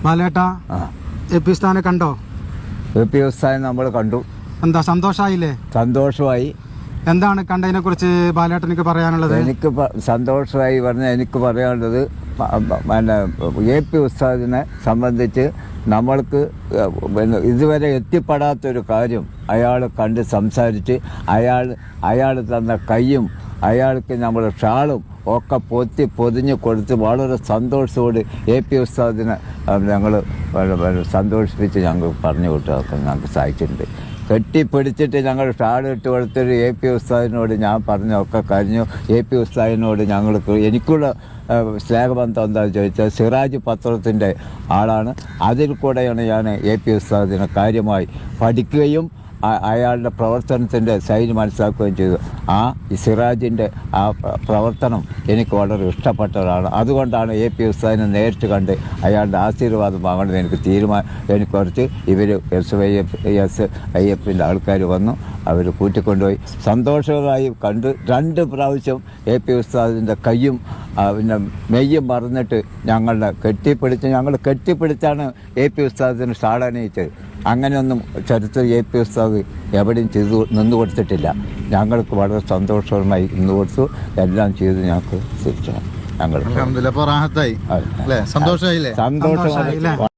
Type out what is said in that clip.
ബാലേട്ടാ A P ഉസ്താദിനെ കണ്ടോ? A P ഉസ്താദിനെ നമ്മൾ കണ്ടു. എന്താ സന്തോഷമായില്ലേ? സന്തോഷമായി. എന്താണ് കണ്ടതിനെ കുറിച്ച് ബാലേട്ടനിക്ക് പറയാനുള്ളത്? എനിക്ക് സന്തോഷമായി പറഞ്ഞാൽ എനിക്ക് പറയാനുള്ളത് പിന്നെ എ പി ഉസ്താദിനെ സംബന്ധിച്ച് നമ്മൾക്ക് ഇതുവരെ എത്തിപ്പെടാത്തൊരു കാര്യം അയാൾ കണ്ട് സംസാരിച്ച് അയാൾ തന്ന കൈയും അയാൾക്ക് നമ്മൾ ഷാളും ഒക്കെ പൊതിഞ്ഞ് കൊടുത്ത് വളരെ സന്തോഷത്തോട് എ പി ഉസ്താദിനെ ഞങ്ങൾ സന്തോഷിപ്പിച്ച് ഞങ്ങൾ പറഞ്ഞു വിട്ടതൊക്കെ ഞങ്ങൾക്ക് സാധിച്ചിട്ടുണ്ട്. കെട്ടിപ്പിടിച്ചിട്ട് ഞങ്ങൾ ഷാൾ ഇട്ട് കൊടുത്തൊരു എ പി ഉസ്താദിനോട് ഞാൻ പറഞ്ഞൊക്കെ കഴിഞ്ഞു. എ പി ഉസ്താദിനോട് ഞങ്ങൾക്ക് എനിക്കുള്ള സ്നേഹബന്ധം എന്താണെന്ന് ചോദിച്ചാൽ സിറാജ് പത്രത്തിൻ്റെ ആളാണ്. അതിൽ കൂടെയാണ് ഞാൻ എ പി ഉസ്താദിനെ കാര്യമായി പഠിക്കുകയും അയാളുടെ പ്രവർത്തനത്തിൻ്റെ ശൈലി മനസ്സിലാക്കുകയും ചെയ്തു. സിറാജിൻ്റെ ആ പ്രവർത്തനം എനിക്ക് വളരെ ഇഷ്ടപ്പെട്ടതാണ്. അതുകൊണ്ടാണ് എ പി ഉസ്താദിനെ നേരിട്ട് കണ്ട് അയാളുടെ ആശീർവാദം വാങ്ങേണ്ടത് എനിക്ക് കുറച്ച് ഇവർ SYF ആൾക്കാർ വന്നു. അവർ കൂട്ടിക്കൊണ്ടുപോയി സന്തോഷമായി കണ്ട് 2 പ്രാവശ്യം എ പി ഉസ്താദിൻ്റെ കയ്യും പിന്നെ മെയ്യും മറന്നിട്ട് ഞങ്ങൾ കെട്ടിപ്പിടിച്ചാണ് എ പി ഉസ്താദിന് ഷാളണിയിച്ചത്. അങ്ങനെയൊന്നും ചരിത്രം എ പി ഉസ്താദ് എവിടെയും നിന്നു കൊടുത്തിട്ടില്ല. ഞങ്ങൾക്ക് വളരെ സന്തോഷമായി നിന്ന് കൊടുത്തു. എല്ലാം ചെയ്ത് ഞങ്ങൾക്ക് തിരിച്ചു ഞങ്ങൾ സന്തോഷമായി.